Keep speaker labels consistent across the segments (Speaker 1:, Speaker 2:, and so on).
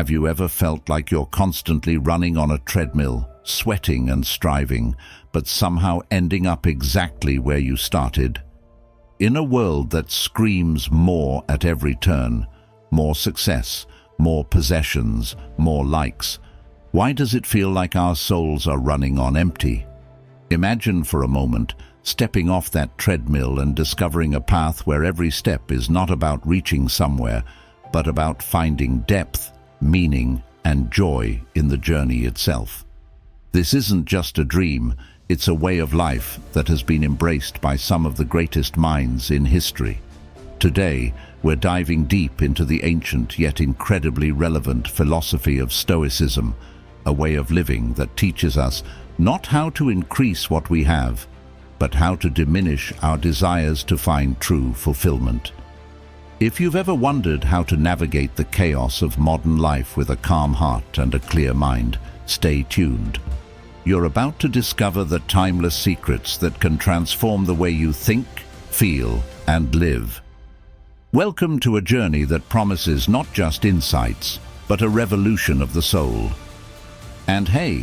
Speaker 1: Have you ever felt like you're constantly running on a treadmill, sweating and striving, but somehow ending up exactly where you started? In a world that screams more at every turn, more success, more possessions, more likes, why does it feel like our souls are running on empty? Imagine for a moment stepping off that treadmill and discovering a path where every step is not about reaching somewhere, but about finding depth, meaning, and joy in the journey itself. This isn't just a dream, it's a way of life that has been embraced by some of the greatest minds in history. Today, we're diving deep into the ancient yet incredibly relevant philosophy of Stoicism, a way of living that teaches us not how to increase what we have, but how to diminish our desires to find true fulfillment. If you've ever wondered how to navigate the chaos of modern life with a calm heart and a clear mind, stay tuned. You're about to discover the timeless secrets that can transform the way you think, feel, and live. Welcome to a journey that promises not just insights, but a revolution of the soul. And hey,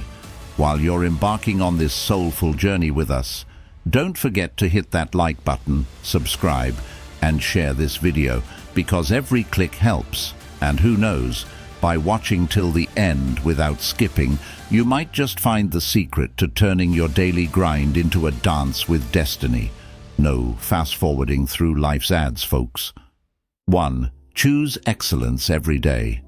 Speaker 1: while you're embarking on this soulful journey with us, don't forget to hit that like button, subscribe, and share this video, because every click helps. And who knows, by watching till the end without skipping, you might just find the secret to turning your daily grind into a dance with destiny. No fast-forwarding through life's ads, folks. 1. Choose excellence every day.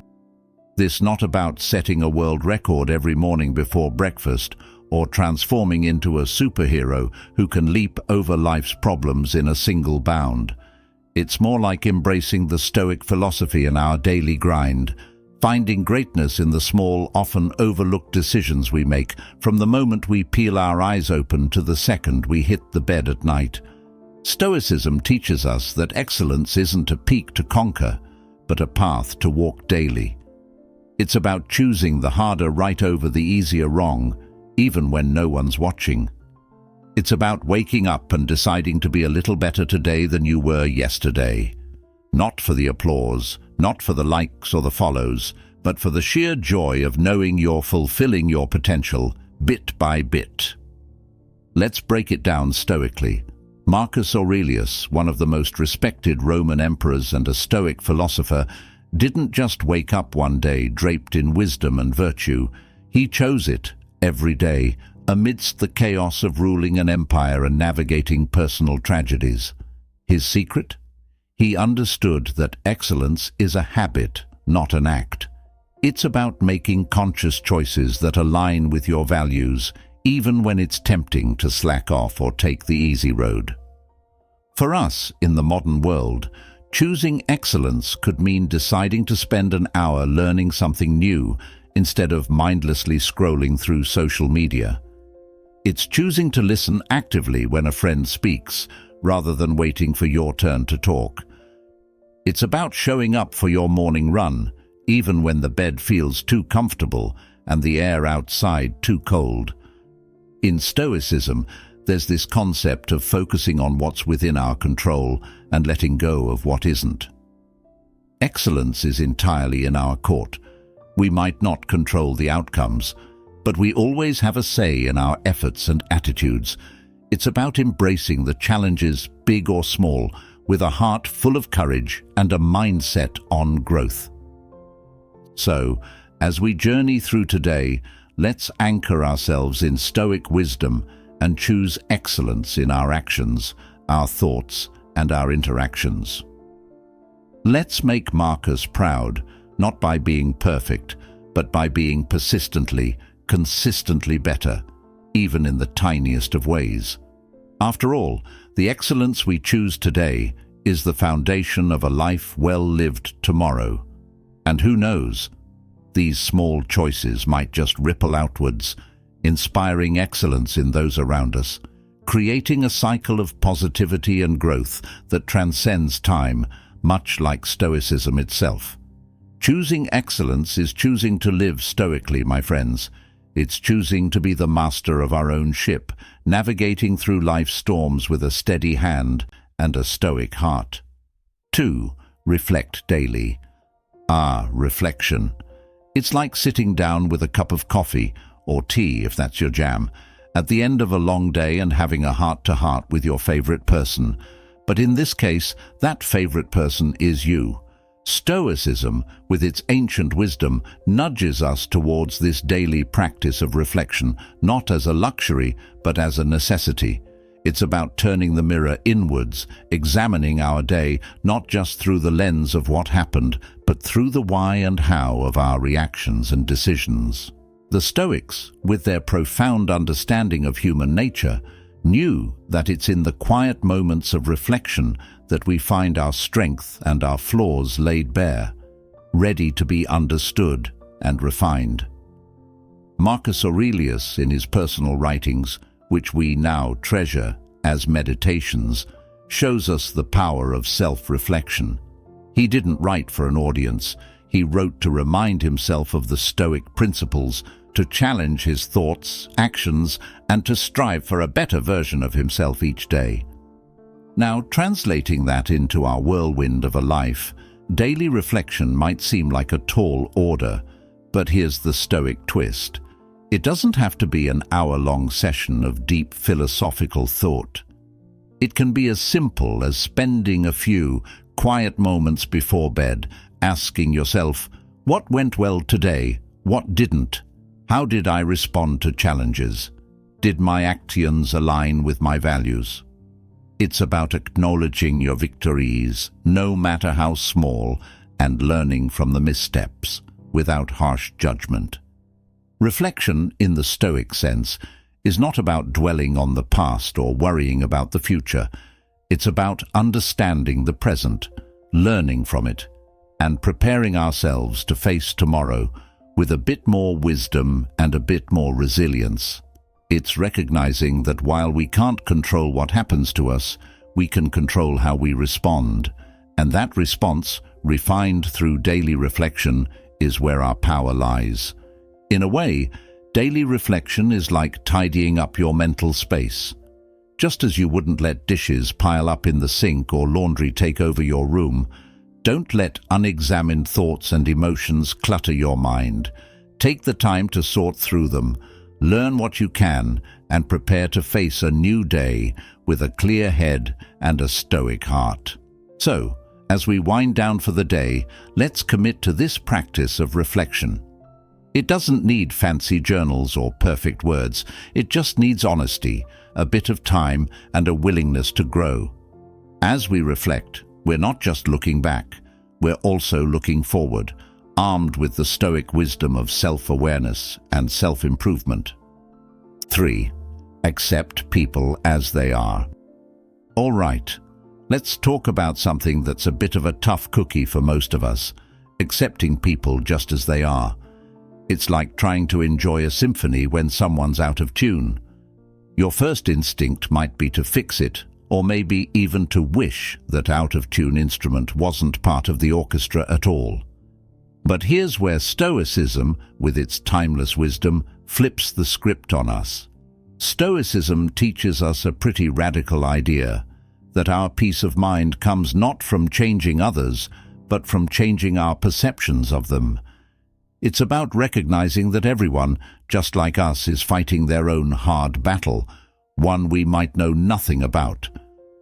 Speaker 1: This not about setting a world record every morning before breakfast or transforming into a superhero who can leap over life's problems in a single bound. It's more like embracing the Stoic philosophy in our daily grind, finding greatness in the small, often overlooked decisions we make, from the moment we peel our eyes open to the second we hit the bed at night. Stoicism teaches us that excellence isn't a peak to conquer, but a path to walk daily. It's about choosing the harder right over the easier wrong, even when no one's watching. It's about waking up and deciding to be a little better today than you were yesterday. Not for the applause, not for the likes or the follows, but for the sheer joy of knowing you're fulfilling your potential, bit by bit. Let's break it down stoically. Marcus Aurelius, one of the most respected Roman emperors and a Stoic philosopher, didn't just wake up one day draped in wisdom and virtue. He chose it every day, amidst the chaos of ruling an empire and navigating personal tragedies. His secret? He understood that excellence is a habit, not an act. It's about making conscious choices that align with your values, even when it's tempting to slack off or take the easy road. For us, in the modern world, choosing excellence could mean deciding to spend an hour learning something new instead of mindlessly scrolling through social media. It's choosing to listen actively when a friend speaks, rather than waiting for your turn to talk. It's about showing up for your morning run, even when the bed feels too comfortable and the air outside too cold. In Stoicism, there's this concept of focusing on what's within our control and letting go of what isn't. Excellence is entirely in our court. We might not control the outcomes, but we always have a say in our efforts and attitudes. It's about embracing the challenges, big or small, with a heart full of courage and a mindset on growth. So, as we journey through today, let's anchor ourselves in Stoic wisdom and choose excellence in our actions, our thoughts, and our interactions. Let's make Marcus proud, not by being perfect, but by being persistently, consistently better, even in the tiniest of ways. After all, the excellence we choose today is the foundation of a life well lived tomorrow. And who knows, these small choices might just ripple outwards, inspiring excellence in those around us, creating a cycle of positivity and growth that transcends time, much like Stoicism itself. Choosing excellence is choosing to live stoically, my friends. It's choosing to be the master of our own ship, navigating through life's storms with a steady hand and a stoic heart. 2. Reflect daily. Reflection. It's like sitting down with a cup of coffee, or tea if that's your jam, at the end of a long day and having a heart-to-heart with your favorite person. But in this case, that favorite person is you. Stoicism, with its ancient wisdom, nudges us towards this daily practice of reflection, not as a luxury, but as a necessity. It's about turning the mirror inwards, examining our day, not just through the lens of what happened, but through the why and how of our reactions and decisions. The Stoics, with their profound understanding of human nature, knew that it's in the quiet moments of reflection that we find our strength and our flaws laid bare, ready to be understood and refined. Marcus Aurelius, in his personal writings, which we now treasure as meditations, shows us the power of self-reflection. He didn't write for an audience. He wrote to remind himself of the Stoic principles, to challenge his thoughts, actions, and to strive for a better version of himself each day. Now, translating that into our whirlwind of a life, daily reflection might seem like a tall order, but here's the Stoic twist. It doesn't have to be an hour-long session of deep philosophical thought. It can be as simple as spending a few quiet moments before bed, asking yourself, what went well today? What didn't? How did I respond to challenges? Did my actions align with my values? It's about acknowledging your victories, no matter how small, and learning from the missteps, without harsh judgment. Reflection, in the Stoic sense, is not about dwelling on the past or worrying about the future. It's about understanding the present, learning from it, and preparing ourselves to face tomorrow with a bit more wisdom and a bit more resilience. It's recognizing that while we can't control what happens to us, we can control how we respond, and that response, refined through daily reflection, is where our power lies. In a way, daily reflection is like tidying up your mental space. Just as you wouldn't let dishes pile up in the sink or laundry take over your room, don't let unexamined thoughts and emotions clutter your mind. Take the time to sort through them, learn what you can, and prepare to face a new day with a clear head and a stoic heart. So, as we wind down for the day, let's commit to this practice of reflection. It doesn't need fancy journals or perfect words. It just needs honesty, a bit of time, and a willingness to grow. As we reflect, we're not just looking back, we're also looking forward, armed with the Stoic wisdom of self-awareness and self-improvement. 3. Accept people as they are. All right, let's talk about something that's a bit of a tough cookie for most of us, accepting people just as they are. It's like trying to enjoy a symphony when someone's out of tune. Your first instinct might be to fix it, or maybe even to wish that out-of-tune instrument wasn't part of the orchestra at all. But here's where Stoicism, with its timeless wisdom, flips the script on us. Stoicism teaches us a pretty radical idea, that our peace of mind comes not from changing others, but from changing our perceptions of them. It's about recognizing that everyone, just like us, is fighting their own hard battle, one we might know nothing about.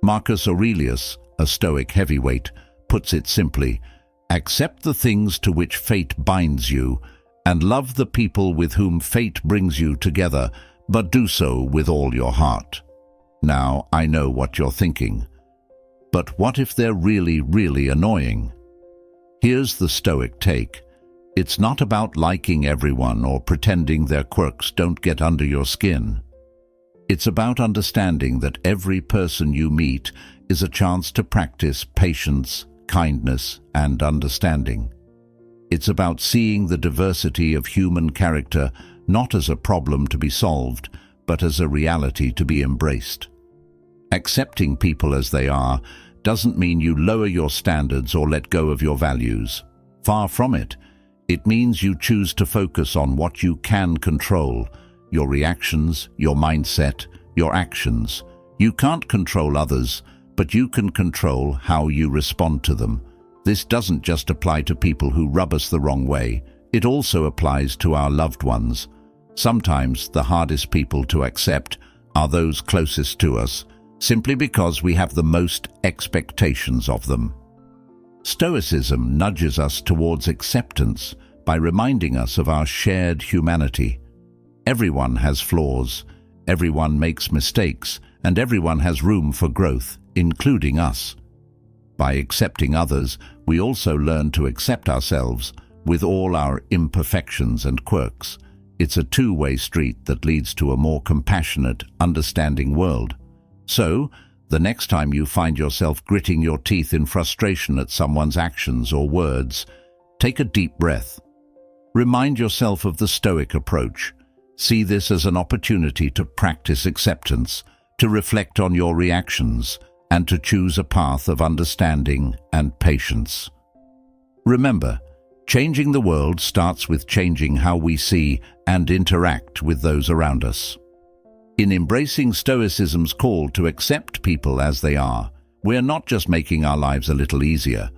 Speaker 1: Marcus Aurelius, a Stoic heavyweight, puts it simply: accept the things to which fate binds you, and love the people with whom fate brings you together, but do so with all your heart. Now, I know what you're thinking. But what if they're really, really annoying? Here's the Stoic take. It's not about liking everyone or pretending their quirks don't get under your skin. It's about understanding that every person you meet is a chance to practice patience, kindness, and understanding. It's about seeing the diversity of human character not as a problem to be solved, but as a reality to be embraced. Accepting people as they are doesn't mean you lower your standards or let go of your values. Far from it. It means you choose to focus on what you can control: your reactions, your mindset, your actions. You can't control others, but you can control how you respond to them. This doesn't just apply to people who rub us the wrong way. It also applies to our loved ones. Sometimes the hardest people to accept are those closest to us, simply because we have the most expectations of them. Stoicism nudges us towards acceptance by reminding us of our shared humanity. Everyone has flaws, everyone makes mistakes, and everyone has room for growth, including us. By accepting others, we also learn to accept ourselves with all our imperfections and quirks. It's a two-way street that leads to a more compassionate, understanding world. So, the next time you find yourself gritting your teeth in frustration at someone's actions or words, take a deep breath. Remind yourself of the Stoic approach. See this as an opportunity to practice acceptance, to reflect on your reactions, and to choose a path of understanding and patience. Remember, changing the world starts with changing how we see and interact with those around us. In embracing Stoicism's call to accept people as they are, we're not just making our lives a little easier,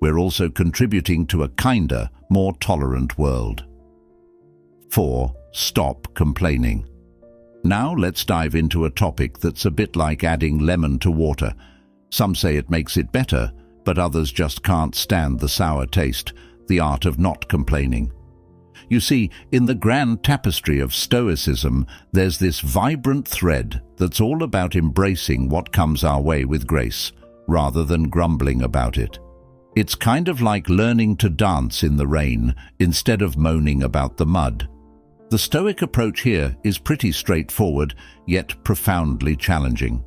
Speaker 1: we're also contributing to a kinder, more tolerant world. 4. Stop complaining. Now let's dive into a topic that's a bit like adding lemon to water. Some say it makes it better, but others just can't stand the sour taste, the art of not complaining. You see, in the grand tapestry of Stoicism, there's this vibrant thread that's all about embracing what comes our way with grace, rather than grumbling about it. It's kind of like learning to dance in the rain instead of moaning about the mud. The Stoic approach here is pretty straightforward, yet profoundly challenging.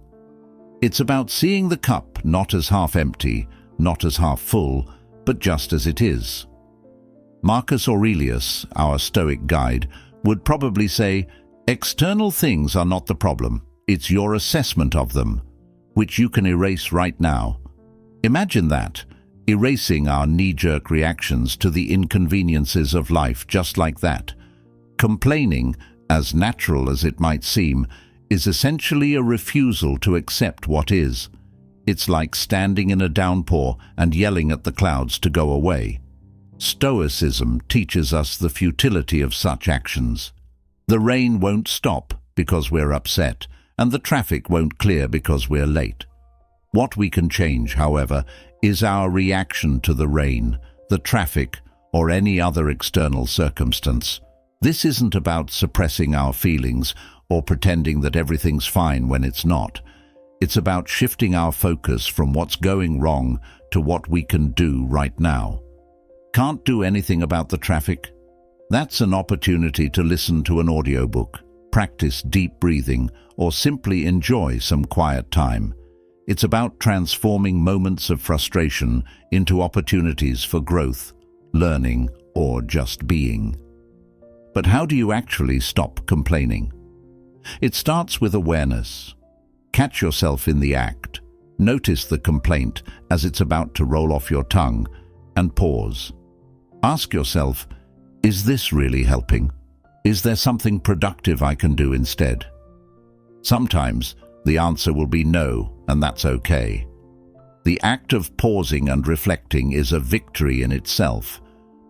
Speaker 1: It's about seeing the cup not as half empty, not as half full, but just as it is. Marcus Aurelius, our Stoic guide, would probably say, external things are not the problem, it's your assessment of them, which you can erase right now. Imagine that, erasing our knee-jerk reactions to the inconveniences of life just like that. Complaining, as natural as it might seem, is essentially a refusal to accept what is. It's like standing in a downpour and yelling at the clouds to go away. Stoicism teaches us the futility of such actions. The rain won't stop because we're upset, and the traffic won't clear because we're late. What we can change, however, is our reaction to the rain, the traffic, or any other external circumstance. This isn't about suppressing our feelings or pretending that everything's fine when it's not. It's about shifting our focus from what's going wrong to what we can do right now. Can't do anything about the traffic? That's an opportunity to listen to an audiobook, practice deep breathing, or simply enjoy some quiet time. It's about transforming moments of frustration into opportunities for growth, learning, or just being. But how do you actually stop complaining? It starts with awareness. Catch yourself in the act. Notice the complaint as it's about to roll off your tongue, and pause. Ask yourself, is this really helping? Is there something productive I can do instead? Sometimes the answer will be no, and that's okay. The act of pausing and reflecting is a victory in itself,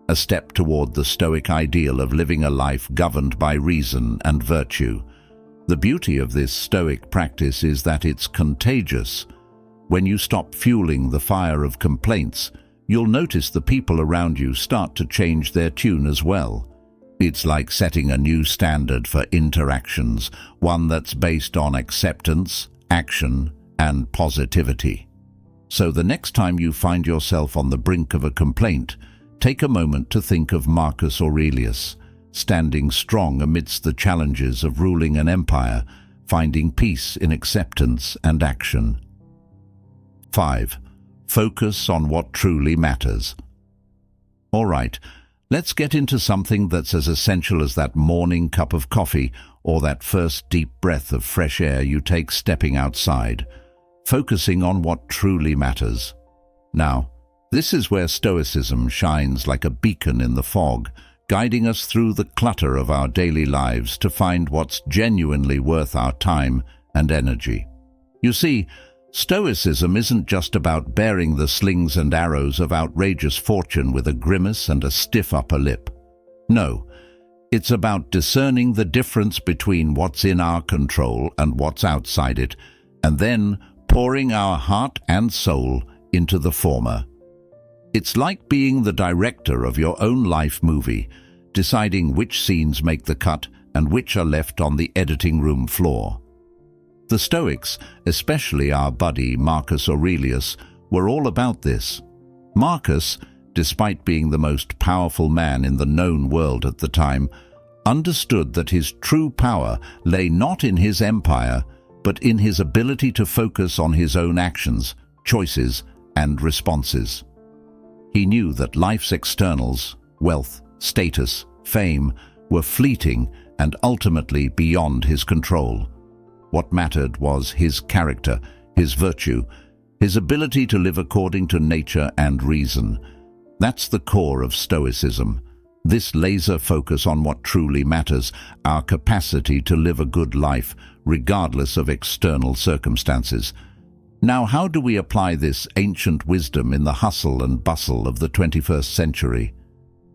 Speaker 1: a step toward the Stoic ideal of living a life governed by reason and virtue. The beauty of this Stoic practice is that it's contagious. When you stop fueling the fire of complaints, you'll notice the people around you start to change their tune as well. It's like setting a new standard for interactions, one that's based on acceptance, action, and positivity. So the next time you find yourself on the brink of a complaint, take a moment to think of Marcus Aurelius, standing strong amidst the challenges of ruling an empire, finding peace in acceptance and action. 5. Focus on what truly matters. All right, let's get into something that's as essential as that morning cup of coffee or that first deep breath of fresh air you take stepping outside. Focusing on what truly matters. Now, this is where Stoicism shines like a beacon in the fog, guiding us through the clutter of our daily lives to find what's genuinely worth our time and energy. You see, Stoicism isn't just about bearing the slings and arrows of outrageous fortune with a grimace and a stiff upper lip. No, it's about discerning the difference between what's in our control and what's outside it, and then pouring our heart and soul into the former. It's like being the director of your own life movie, deciding which scenes make the cut and which are left on the editing room floor. The Stoics, especially our buddy Marcus Aurelius, were all about this. Marcus, despite being the most powerful man in the known world at the time, understood that his true power lay not in his empire, but in his ability to focus on his own actions, choices, and responses. He knew that life's externals, wealth, status, fame, were fleeting and ultimately beyond his control. What mattered was his character, his virtue, his ability to live according to nature and reason. That's the core of Stoicism. This laser focus on what truly matters, our capacity to live a good life, regardless of external circumstances. Now, how do we apply this ancient wisdom in the hustle and bustle of the 21st century?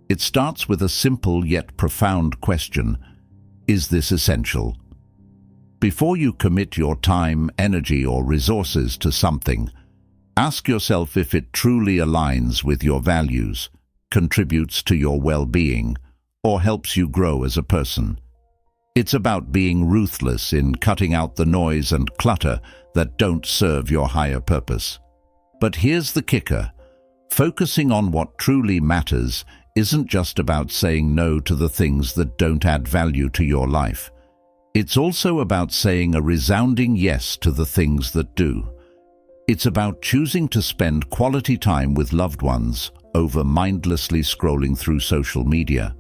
Speaker 1: It starts with a simple yet profound question: is this essential? Before you commit your time, energy, or resources to something, ask yourself if it truly aligns with your values, contributes to your well-being, or helps you grow as a person. It's about being ruthless in cutting out the noise and clutter that don't serve your higher purpose. But here's the kicker: focusing on what truly matters isn't just about saying no to the things that don't add value to your life. It's also about saying a resounding yes to the things that do. It's about choosing to spend quality time with loved ones over mindlessly scrolling through social media.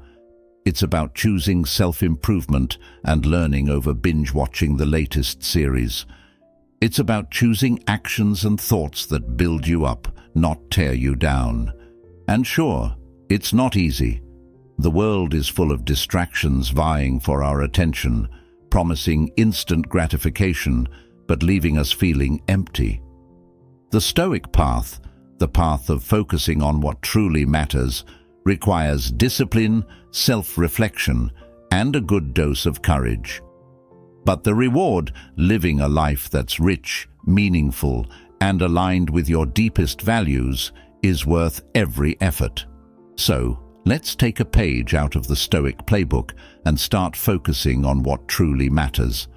Speaker 1: It's about choosing self-improvement and learning over binge-watching the latest series. It's about choosing actions and thoughts that build you up, not tear you down. And sure, it's not easy. The world is full of distractions vying for our attention, promising instant gratification, but leaving us feeling empty. The Stoic path, the path of focusing on what truly matters, requires discipline, self-reflection, and a good dose of courage. But the reward, living a life that's rich, meaningful, and aligned with your deepest values, is worth every effort. So, let's take a page out of the Stoic playbook and start focusing on what truly matters.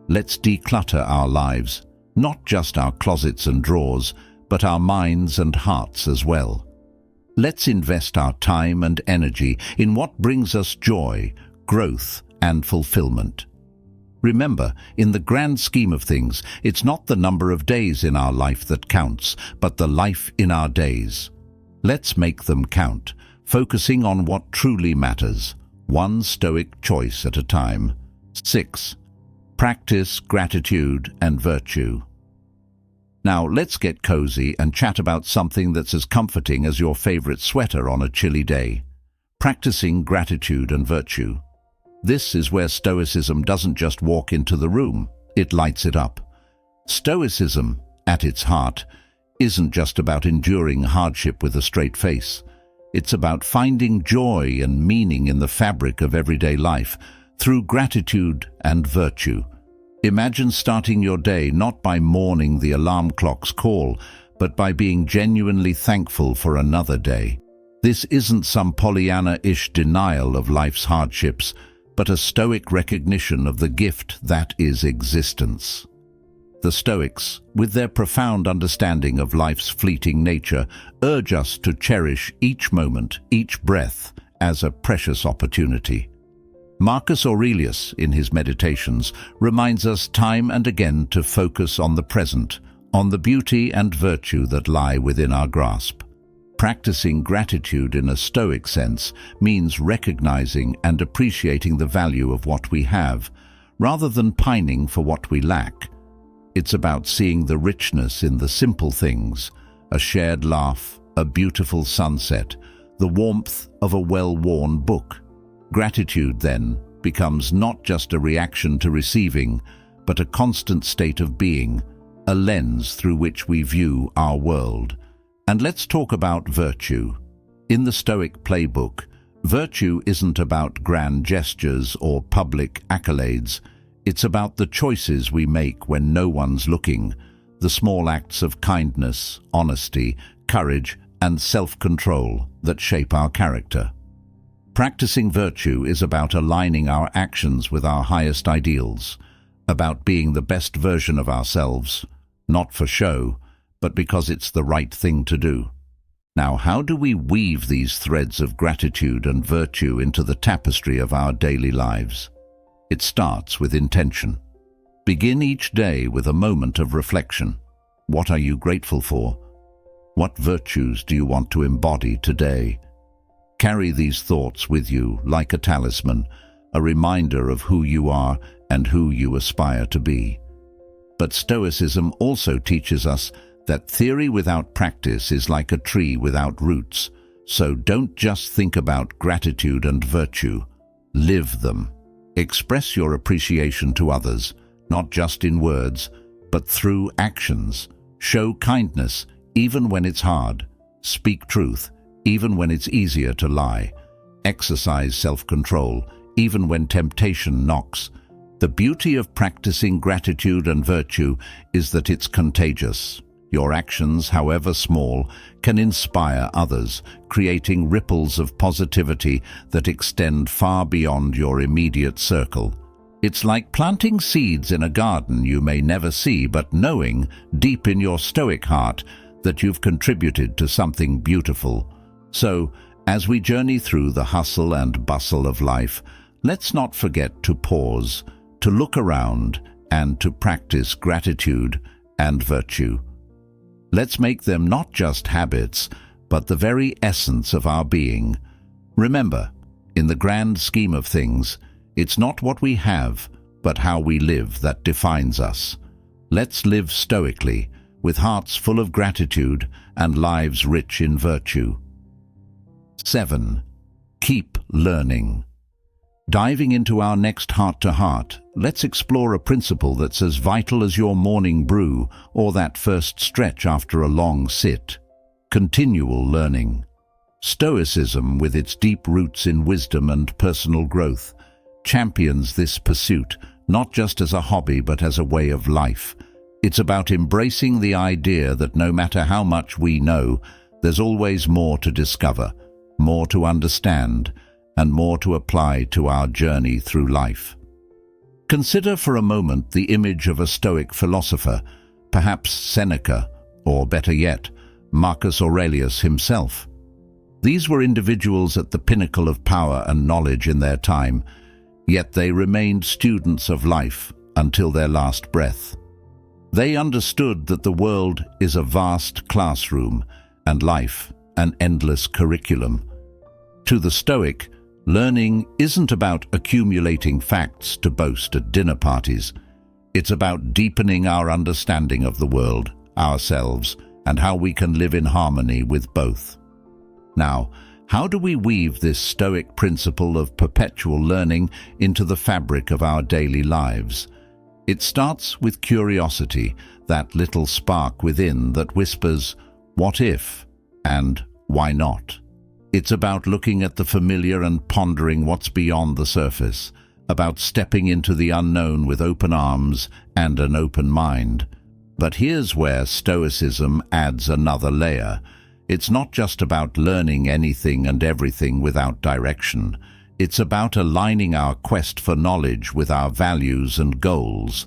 Speaker 1: Let's declutter our lives, not just our closets and drawers, but our minds and hearts as well. Let's invest our time and energy in what brings us joy, growth, and fulfillment. Remember, in the grand scheme of things, it's not the number of days in our life that counts, but the life in our days. Let's make them count, focusing on what truly matters, one Stoic choice at a time. 6. Practice gratitude and virtue. Now, let's get cozy and chat about something that's as comforting as your favorite sweater on a chilly day. Practicing gratitude and virtue. This is where Stoicism doesn't just walk into the room, it lights it up. Stoicism, at its heart, isn't just about enduring hardship with a straight face. It's about finding joy and meaning in the fabric of everyday life through gratitude and virtue. Imagine starting your day not by mourning the alarm clock's call, but by being genuinely thankful for another day. This isn't some Pollyanna-ish denial of life's hardships, but a Stoic recognition of the gift that is existence. The Stoics, with their profound understanding of life's fleeting nature, urge us to cherish each moment, each breath, as a precious opportunity. Marcus Aurelius, in his Meditations, reminds us time and again to focus on the present, on the beauty and virtue that lie within our grasp. Practicing gratitude in a Stoic sense means recognizing and appreciating the value of what we have, rather than pining for what we lack. It's about seeing the richness in the simple things, a shared laugh, a beautiful sunset, the warmth of a well-worn book. Gratitude, then, becomes not just a reaction to receiving, but a constant state of being, a lens through which we view our world. And let's talk about virtue. In the Stoic playbook, Virtue isn't about grand gestures or public accolades. It's about the choices we make when no one's looking, the small acts of kindness, honesty, courage, and self-control that shape our character. Practicing virtue is about aligning our actions with our highest ideals, about being the best version of ourselves, not for show, but because it's the right thing to do. Now, how do we weave these threads of gratitude and virtue into the tapestry of our daily lives? It starts with intention. Begin each day with a moment of reflection. What are you grateful for? What virtues do you want to embody today? Carry these thoughts with you like a talisman, a reminder of who you are and who you aspire to be. But Stoicism also teaches us that theory without practice is like a tree without roots. So don't just think about gratitude and virtue. Live them. Express your appreciation to others, not just in words, but through actions. Show kindness, even when it's hard. Speak truth, even when it's easier to lie. Exercise self-control, even when temptation knocks. The beauty of practicing gratitude and virtue is that it's contagious. Your actions, however small, can inspire others, creating ripples of positivity that extend far beyond your immediate circle. It's like planting seeds in a garden you may never see, but knowing, deep in your Stoic heart, that you've contributed to something beautiful. So, as we journey through the hustle and bustle of life, let's not forget to pause, to look around, and to practice gratitude and virtue. Let's make them not just habits, but the very essence of our being. Remember, in the grand scheme of things, it's not what we have, but how we live that defines us. Let's live stoically, with hearts full of gratitude and lives rich in virtue. 7. Keep learning. Diving into our next heart-to-heart, let's explore a principle that's as vital as your morning brew or that first stretch after a long sit. Continual learning. Stoicism, with its deep roots in wisdom and personal growth, champions this pursuit not just as a hobby but as a way of life. It's about embracing the idea that no matter how much we know, there's always more to discover, more to understand, and more to apply to our journey through life. Consider for a moment the image of a Stoic philosopher, perhaps Seneca, or better yet, Marcus Aurelius himself. These were individuals at the pinnacle of power and knowledge in their time, yet they remained students of life until their last breath. They understood that the world is a vast classroom and life an endless curriculum. To the Stoic, learning isn't about accumulating facts to boast at dinner parties. It's about deepening our understanding of the world, ourselves, and how we can live in harmony with both. Now, how do we weave this Stoic principle of perpetual learning into the fabric of our daily lives? It starts with curiosity, that little spark within that whispers, "What if?" and "Why not?" It's about looking at the familiar and pondering what's beyond the surface, about stepping into the unknown with open arms and an open mind. But here's where Stoicism adds another layer. It's not just about learning anything and everything without direction. It's about aligning our quest for knowledge with our values and goals.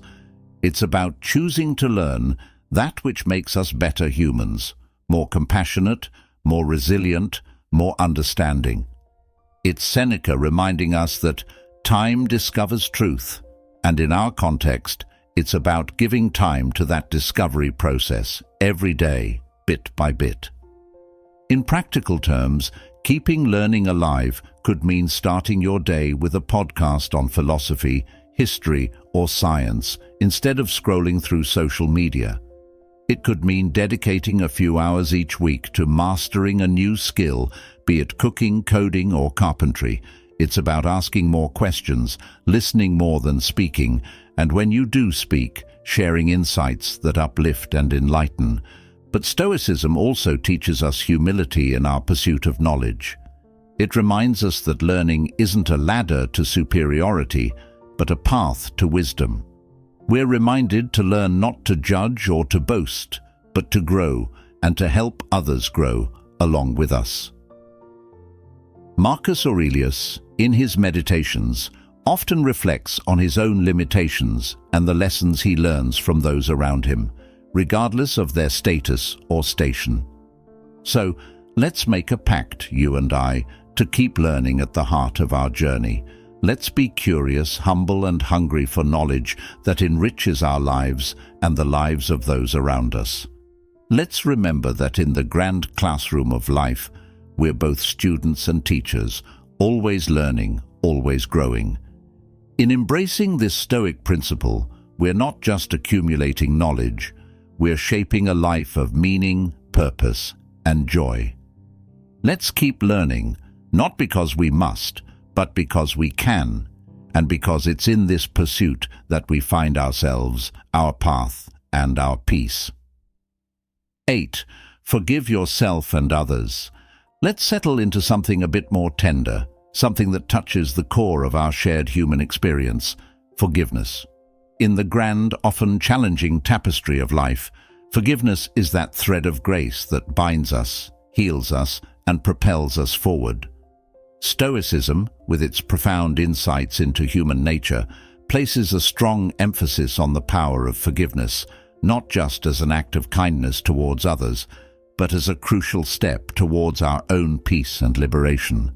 Speaker 1: It's about choosing to learn that which makes us better humans, more compassionate, more resilient, more understanding. It's Seneca reminding us that time discovers truth, and in our context, it's about giving time to that discovery process every day, bit by bit. In practical terms, keeping learning alive could mean starting your day with a podcast on philosophy, history, or science instead of scrolling through social media. It could mean dedicating a few hours each week to mastering a new skill, be it cooking, coding, or carpentry. It's about asking more questions, listening more than speaking, and when you do speak, sharing insights that uplift and enlighten. But Stoicism also teaches us humility in our pursuit of knowledge. It reminds us that learning isn't a ladder to superiority, but a path to wisdom. We're reminded to learn not to judge or to boast, but to grow and to help others grow along with us. Marcus Aurelius, in his Meditations, often reflects on his own limitations and the lessons he learns from those around him, regardless of their status or station. So, let's make a pact, you and I, to keep learning at the heart of our journey. Let's be curious, humble, and hungry for knowledge that enriches our lives and the lives of those around us. Let's remember that in the grand classroom of life, we're both students and teachers, always learning, always growing. In embracing this Stoic principle, we're not just accumulating knowledge, we're shaping a life of meaning, purpose, and joy. Let's keep learning, not because we must, but because we can, and because it's in this pursuit that we find ourselves, our path, and our peace. 8. Forgive yourself and others. Let's settle into something a bit more tender, something that touches the core of our shared human experience: forgiveness. In the grand, often challenging tapestry of life, forgiveness is that thread of grace that binds us, heals us, and propels us forward. Stoicism, with its profound insights into human nature, places a strong emphasis on the power of forgiveness, not just as an act of kindness towards others, but as a crucial step towards our own peace and liberation.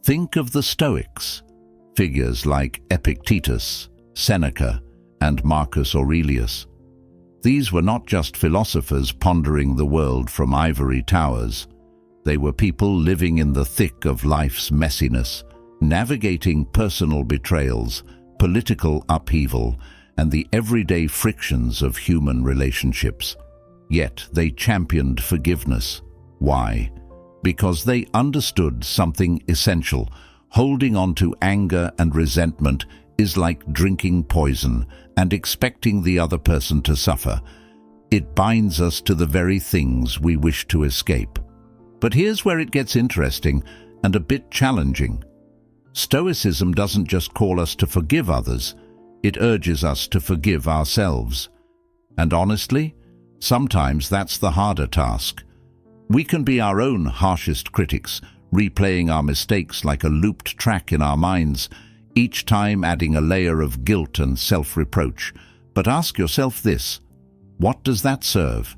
Speaker 1: Think of the Stoics, figures like Epictetus, Seneca, and Marcus Aurelius. These were not just philosophers pondering the world from ivory towers. They were people living in the thick of life's messiness, navigating personal betrayals, political upheaval, and the everyday frictions of human relationships. Yet they championed forgiveness. Why? Because they understood something essential. Holding on to anger and resentment is like drinking poison and expecting the other person to suffer. It binds us to the very things we wish to escape. But here's where it gets interesting and a bit challenging. Stoicism doesn't just call us to forgive others, it urges us to forgive ourselves. And honestly, sometimes that's the harder task. We can be our own harshest critics, replaying our mistakes like a looped track in our minds, each time adding a layer of guilt and self-reproach. But ask yourself this: what does that serve?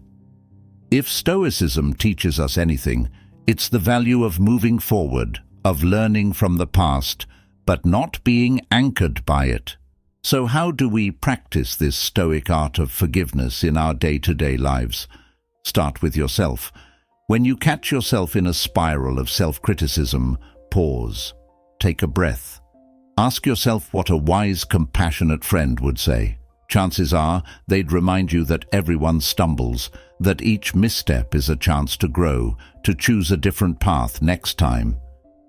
Speaker 1: If Stoicism teaches us anything, it's the value of moving forward, of learning from the past, but not being anchored by it. So how do we practice this Stoic art of forgiveness in our day-to-day lives? Start with yourself. When you catch yourself in a spiral of self-criticism, pause. Take a breath. Ask yourself what a wise, compassionate friend would say. Chances are they'd remind you that everyone stumbles, that each misstep is a chance to grow, to choose a different path next time.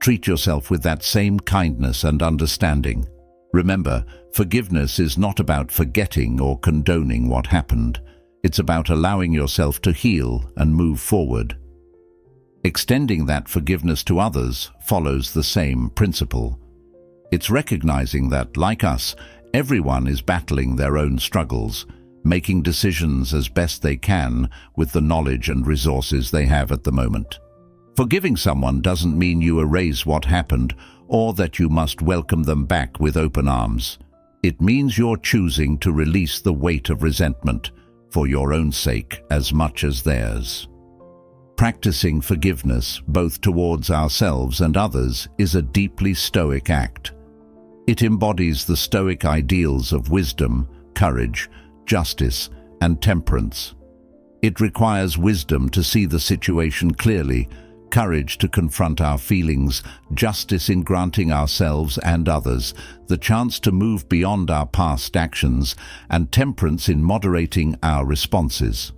Speaker 1: Treat yourself with that same kindness and understanding. Remember, forgiveness is not about forgetting or condoning what happened. It's about allowing yourself to heal and move forward. Extending that forgiveness to others follows the same principle. It's recognizing that, like us, everyone is battling their own struggles, making decisions as best they can with the knowledge and resources they have at the moment. Forgiving someone doesn't mean you erase what happened or that you must welcome them back with open arms. It means you're choosing to release the weight of resentment for your own sake as much as theirs. Practicing forgiveness, both towards ourselves and others, is a deeply Stoic act. It embodies the Stoic ideals of wisdom, courage, justice, and temperance. It requires wisdom to see the situation clearly, courage to confront our feelings, justice in granting ourselves and others the chance to move beyond our past actions, and temperance in moderating our responses.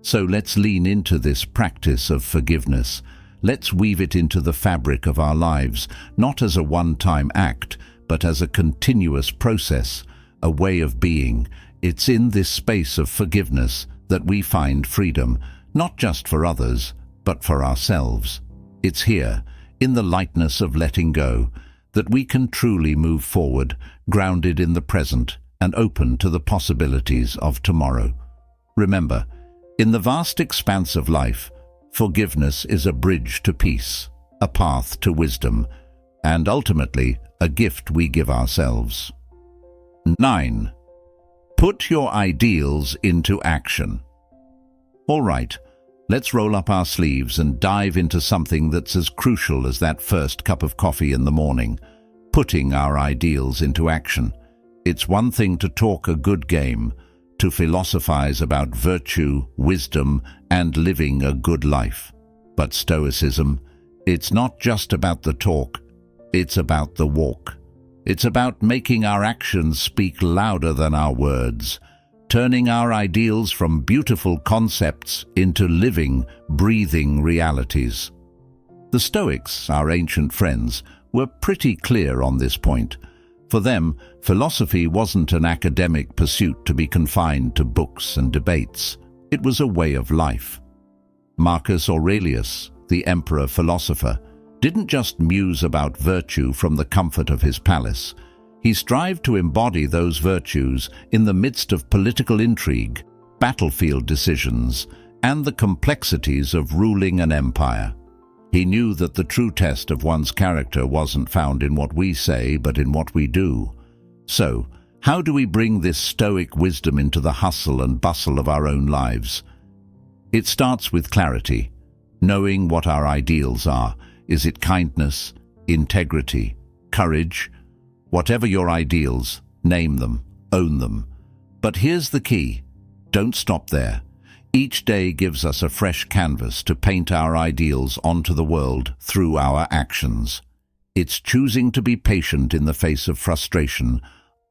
Speaker 1: So let's lean into this practice of forgiveness. Let's weave it into the fabric of our lives, not as a one-time act, but as a continuous process, a way of being. It's in this space of forgiveness that we find freedom, not just for others, but for ourselves. It's here, in the lightness of letting go, that we can truly move forward, grounded in the present and open to the possibilities of tomorrow. Remember, in the vast expanse of life, forgiveness is a bridge to peace, a path to wisdom, and ultimately a gift we give ourselves. 9. Put your ideals into action. All right, let's roll up our sleeves and dive into something that's as crucial as that first cup of coffee in the morning: putting our ideals into action. It's one thing to talk a good game, to philosophize about virtue, wisdom, and living a good life. But Stoicism, it's not just about the talk, it's about the walk. It's about making our actions speak louder than our words, turning our ideals from beautiful concepts into living, breathing realities. The Stoics, our ancient friends, were pretty clear on this point. For them, philosophy wasn't an academic pursuit to be confined to books and debates. It was a way of life. Marcus Aurelius, the emperor-philosopher, didn't just muse about virtue from the comfort of his palace. He strived to embody those virtues in the midst of political intrigue, battlefield decisions, and the complexities of ruling an empire. He knew that the true test of one's character wasn't found in what we say, but in what we do. So, how do we bring this Stoic wisdom into the hustle and bustle of our own lives? It starts with clarity, knowing what our ideals are. Is it kindness, integrity, courage? Whatever your ideals, name them, own them. But here's the key: don't stop there. Each day gives us a fresh canvas to paint our ideals onto the world through our actions. It's choosing to be patient in the face of frustration,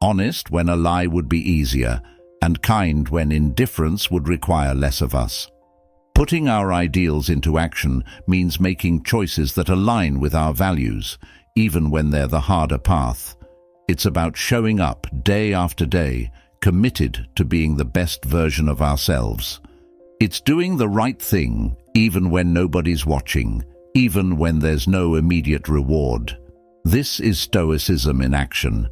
Speaker 1: honest when a lie would be easier, and kind when indifference would require less of us. Putting our ideals into action means making choices that align with our values, even when they're the harder path. It's about showing up day after day, committed to being the best version of ourselves. It's doing the right thing, even when nobody's watching, even when there's no immediate reward. This is Stoicism in action,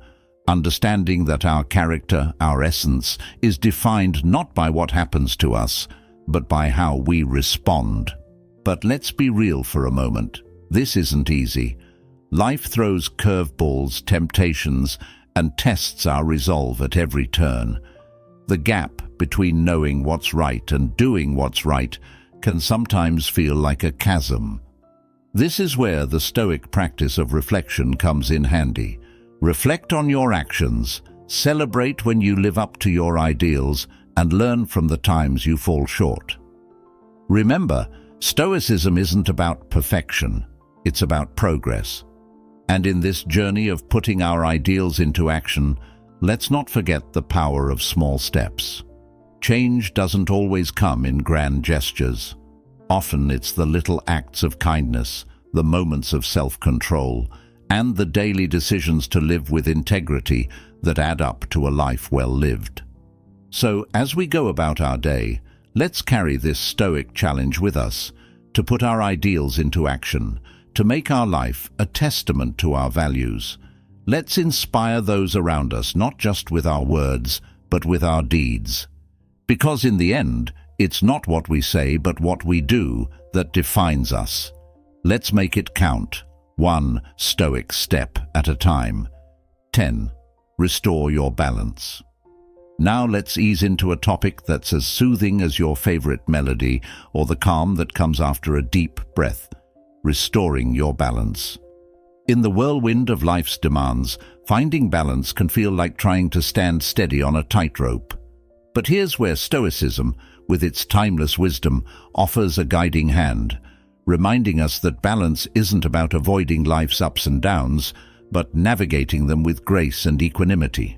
Speaker 1: understanding that our character, our essence, is defined not by what happens to us, but by how we respond. But let's be real for a moment. This isn't easy. Life throws curveballs, temptations, and tests our resolve at every turn. The gap between knowing what's right and doing what's right can sometimes feel like a chasm. This is where the Stoic practice of reflection comes in handy. Reflect on your actions, celebrate when you live up to your ideals, and learn from the times you fall short. Remember, Stoicism isn't about perfection, it's about progress. And in this journey of putting our ideals into action, let's not forget the power of small steps. Change doesn't always come in grand gestures. Often it's the little acts of kindness, the moments of self-control, and the daily decisions to live with integrity that add up to a life well lived. So, as we go about our day, let's carry this Stoic challenge with us, to put our ideals into action, to make our life a testament to our values. Let's inspire those around us, not just with our words, but with our deeds. Because in the end, it's not what we say, but what we do that defines us. Let's make it count, one Stoic step at a time. 10. Restore your balance. Now let's ease into a topic that's as soothing as your favorite melody or the calm that comes after a deep breath: restoring your balance. In the whirlwind of life's demands, finding balance can feel like trying to stand steady on a tightrope. But here's where Stoicism, with its timeless wisdom, offers a guiding hand, reminding us that balance isn't about avoiding life's ups and downs, but navigating them with grace and equanimity.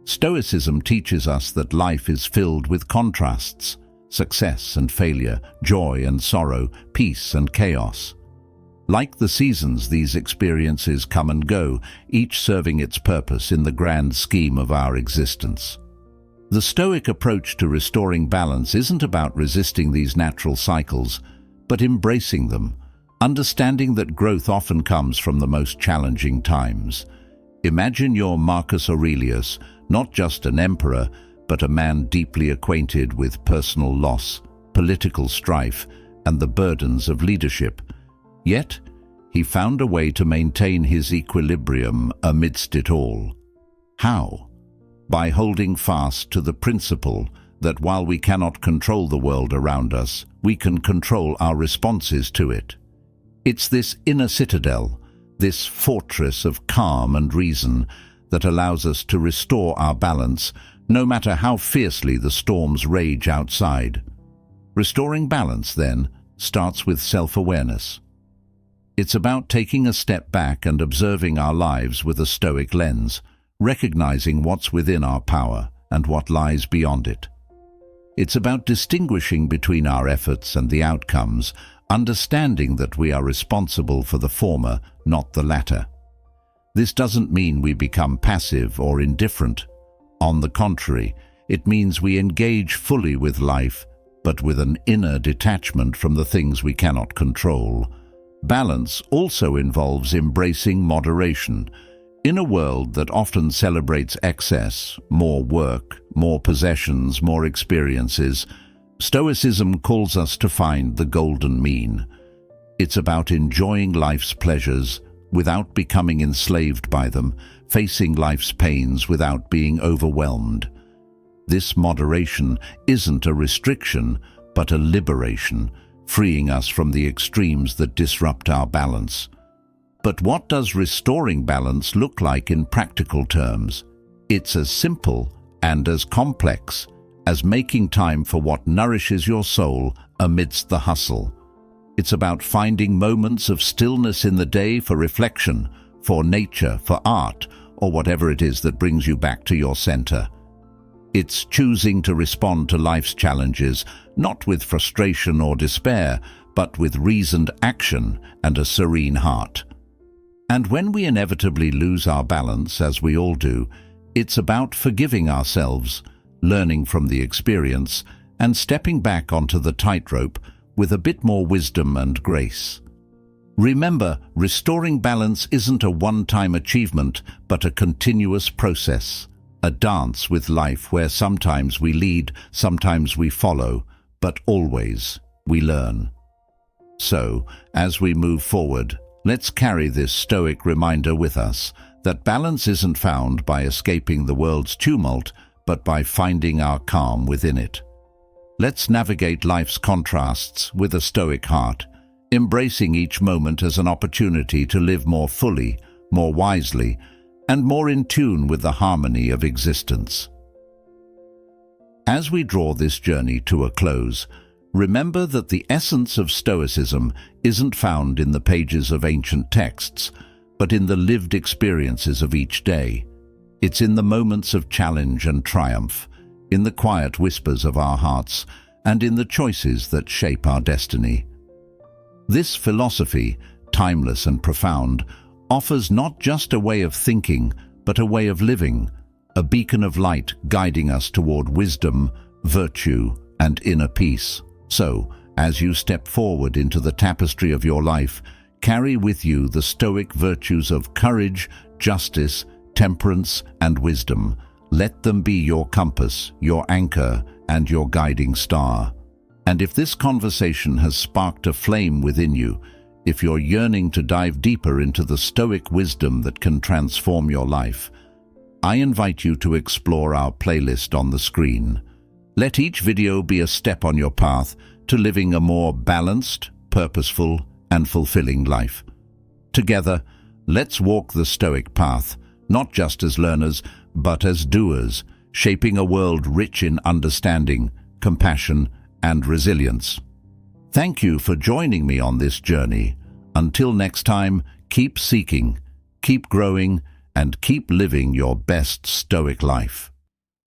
Speaker 1: Stoicism teaches us that life is filled with contrasts: success and failure, joy and sorrow, peace and chaos. Like the seasons, these experiences come and go, each serving its purpose in the grand scheme of our existence. The Stoic approach to restoring balance isn't about resisting these natural cycles, but embracing them, understanding that growth often comes from the most challenging times. Imagine you're Marcus Aurelius, not just an emperor, but a man deeply acquainted with personal loss, political strife, and the burdens of leadership. Yet, he found a way to maintain his equilibrium amidst it all. How? By holding fast to the principle that while we cannot control the world around us, we can control our responses to it. It's this inner citadel, this fortress of calm and reason, that allows us to restore our balance, no matter how fiercely the storms rage outside. Restoring balance, then, starts with self-awareness. It's about taking a step back and observing our lives with a Stoic lens, recognizing what's within our power and what lies beyond it. It's about distinguishing between our efforts and the outcomes, understanding that we are responsible for the former, not the latter. This doesn't mean we become passive or indifferent. On the contrary, it means we engage fully with life, but with an inner detachment from the things we cannot control. Balance also involves embracing moderation. In a world that often celebrates excess, more work, more possessions, more experiences, Stoicism calls us to find the golden mean. It's about enjoying life's pleasures without becoming enslaved by them, facing life's pains without being overwhelmed. This moderation isn't a restriction, but a liberation, freeing us from the extremes that disrupt our balance. But what does restoring balance look like in practical terms? It's as simple and as complex as making time for what nourishes your soul amidst the hustle. It's about finding moments of stillness in the day for reflection, for nature, for art, or whatever it is that brings you back to your center. It's choosing to respond to life's challenges, not with frustration or despair, but with reasoned action and a serene heart. And when we inevitably lose our balance, as we all do, it's about forgiving ourselves, learning from the experience, and stepping back onto the tightrope with a bit more wisdom and grace. Remember, restoring balance isn't a one-time achievement, but a continuous process, a dance with life where sometimes we lead, sometimes we follow, but always we learn. So, as we move forward, let's carry this Stoic reminder with us that balance isn't found by escaping the world's tumult, but by finding our calm within it. Let's navigate life's contrasts with a Stoic heart, embracing each moment as an opportunity to live more fully, more wisely, and more in tune with the harmony of existence. As we draw this journey to a close, remember that the essence of Stoicism isn't found in the pages of ancient texts, but in the lived experiences of each day. It's in the moments of challenge and triumph, in the quiet whispers of our hearts, and in the choices that shape our destiny. This philosophy, timeless and profound, offers not just a way of thinking, but a way of living, a beacon of light guiding us toward wisdom, virtue, and inner peace. So, as you step forward into the tapestry of your life, carry with you the Stoic virtues of courage, justice, temperance, and wisdom. Let them be your compass, your anchor, and your guiding star. And if this conversation has sparked a flame within you, if you're yearning to dive deeper into the Stoic wisdom that can transform your life, I invite you to explore our playlist on the screen. Let each video be a step on your path to living a more balanced, purposeful, and fulfilling life. Together, let's walk the Stoic path, not just as learners, but as doers, shaping a world rich in understanding, compassion, and resilience. Thank you for joining me on this journey. Until next time, keep seeking, keep growing, and keep living your best Stoic life.